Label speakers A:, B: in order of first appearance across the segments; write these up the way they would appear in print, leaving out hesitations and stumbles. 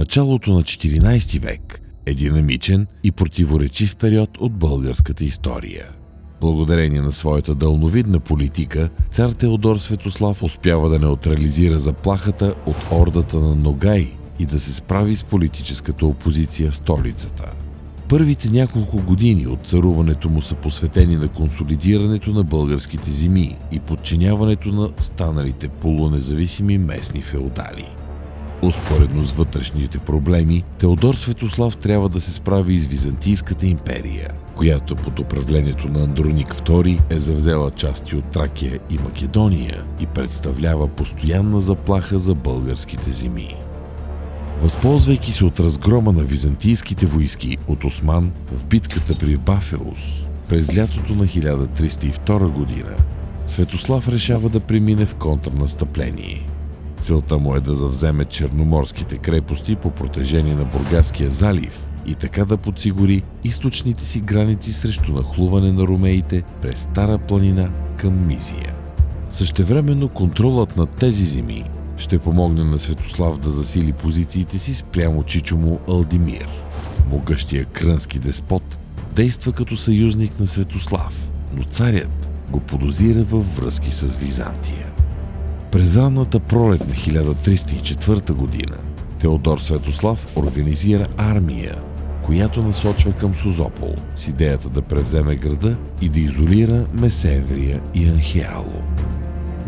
A: Началото на 14 век е динамичен и противоречив период от българската история. Благодарение на своята далновидна политика, цар Теодор Светослав успява да неутрализира заплахата от ордата на Ногай и да се справи с политическата опозиция в столицата. Първите няколко години от царуването му са посветени на консолидирането на българските земи и подчиняването на станалите полунезависими местни феодали. Успоредно с вътрешните проблеми, Теодор Светослав трябва да се справи и с Византийската империя, която под управлението на Андроник II е завзела части от Тракия и Македония и представлява постоянна заплаха за българските земи. Възползвайки се от разгрома на византийските войски от Осман в битката при Бафеус през лятото на 1302 година, Светослав решава да премине в контрнастъпление. Целта му е да завземе черноморските крепости по протежение на Бургаския залив и така да подсигури източните си граници срещу нахлуване на ромеите през Стара планина към Мизия. Същевременно контролът над тези земи ще помогне на Светослав да засили позициите си спрямо чичо му Алдимир. Могъщия крънски деспот действа като съюзник на Светослав, но царят го подозира във връзки с Византия. През ранната пролет на 1304 година Теодор Светослав организира армия, която насочва към Созопол с идеята да превземе града и да изолира Месемврия и Анхиало.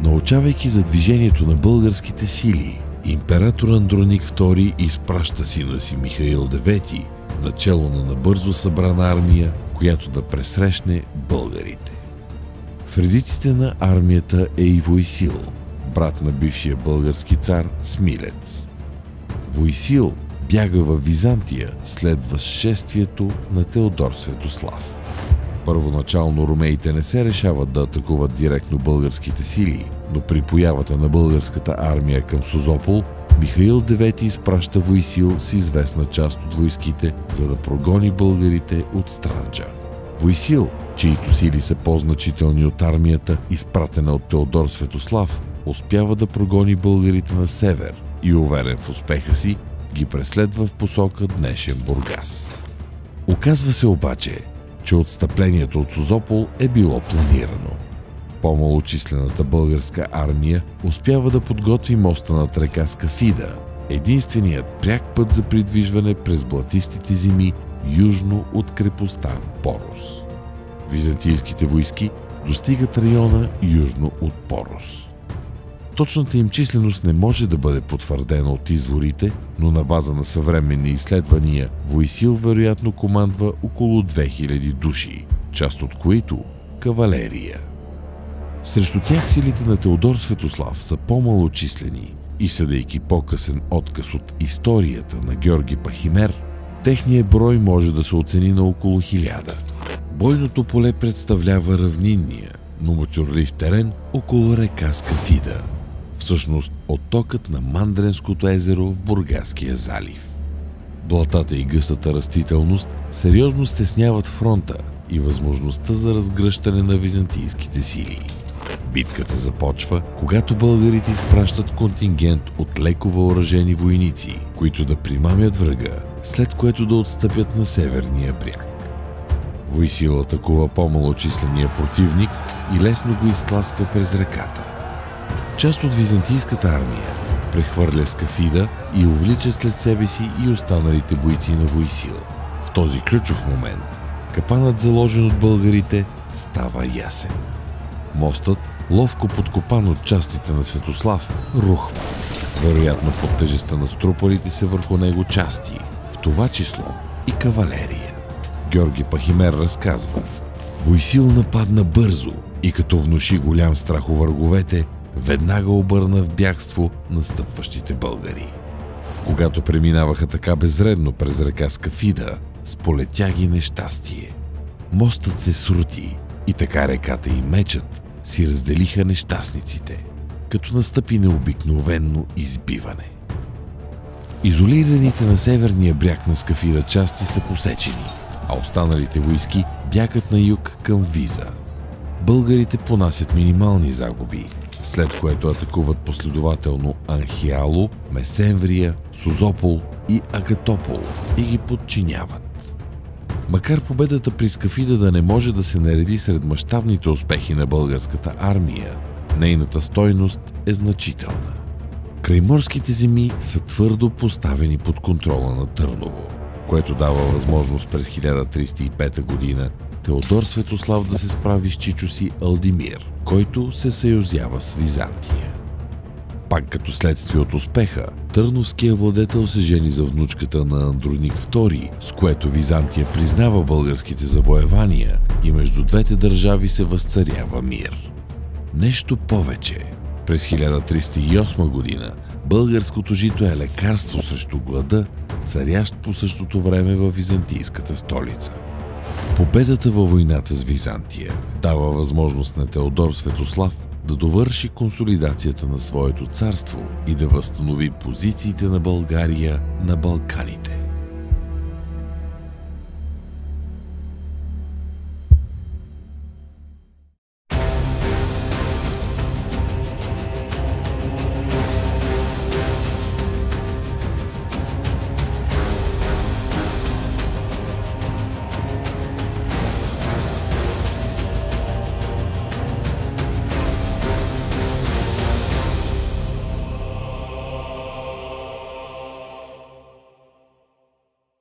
A: Научавайки за движението на българските сили, император Андроник II изпраща сина си Михаил IX начело на набързо събрана армия, която да пресрещне българите. В редиците на армията е и Войсил, брат на бившия български цар Смилец. Войсил бяга във Византия след възшествието на Теодор Светослав. Първоначално ромеите не се решават да атакуват директно българските сили, но при появата на българската армия към Созопол, Михаил IX изпраща Войсил с известна част от войските, за да прогони българите от Странджа. Войсил, чието сили са по-значителни от армията, изпратена от Теодор Светослав, успява да прогони българите на север и, уверен в успеха си, ги преследва в посока днешен Бургас. Оказва се обаче, че отстъплението от Созопол е било планирано. По-малочислената българска армия успява да подготви моста над река Скафида, единственият пряк път за придвижване през блатистите земи южно от крепостта Порос. Византийските войски достигат района южно от Порос. Точната им численост не може да бъде потвърдена от изворите, но на база на съвременни изследвания Войсил вероятно командва около 2000 души, част от които кавалерия. Срещу тях силите на Теодор Светослав са по-малочислени и, съдейки по-късен отказ от историята на Георги Пахимер, техният брой може да се оцени на около 1000. Бойното поле представлява равнинния, но мочурлив терен около река Скафида, всъщност оттокът на Мандренското езеро в Бургаския залив. Блатата и гъстата растителност сериозно стесняват фронта и възможността за разгръщане на византийските сили. Битката започва, когато българите изпращат контингент от леко въоръжени войници, които да примамят врага, след което да отстъпят на северния бряг. Войсил атакува по-малочисления противник и лесно го изтласква през реката. Част от византийската армия прехвърля Скафида и увлича след себе си и останалите бойци на Войсил. В този ключов момент капанът, заложен от българите, става ясен. Мостът, ловко подкопан от частите на Светослав, рухва, вероятно под тежестта на струпалите се върху него части, в това число и кавалерия. Георги Пахимер разказва: Войсил нападна бързо и като внуши голям страх у враговете, веднага обърна в бягство настъпващите българи. Когато преминаваха така безредно през река Скафида, сполетя ги нещастие. Мостът се срути и така реката и мечът си разделиха нещастниците, като настъпи необикновено избиване. Изолираните на северния бряг на Скафида части са посечени, а останалите войски бягат на юг към Виза. Българите понасят минимални загуби, след което атакуват последователно Анхиало, Месемврия, Созопол и Агатопол и ги подчиняват. Макар победата при Скафида да не може да се нареди сред мащабните успехи на българската армия, нейната стойност е значителна. Крайморските земи са твърдо поставени под контрола на Търново, което дава възможност през 1305 година Теодор Светослав да се справи с чичо си Алдимир, който се съюзява с Византия. Пак като следствие от успеха, търновският владетел се жени за внучката на Андроник II, с което Византия признава българските завоевания и между двете държави се възцарява мир. Нещо повече. През 1308 година българското жито е лекарство срещу глада, царящ по същото време във византийската столица. Победата във войната с Византия дава възможност на Теодор Светослав да довърши консолидацията на своето царство и да възстанови позициите на България на Балканите.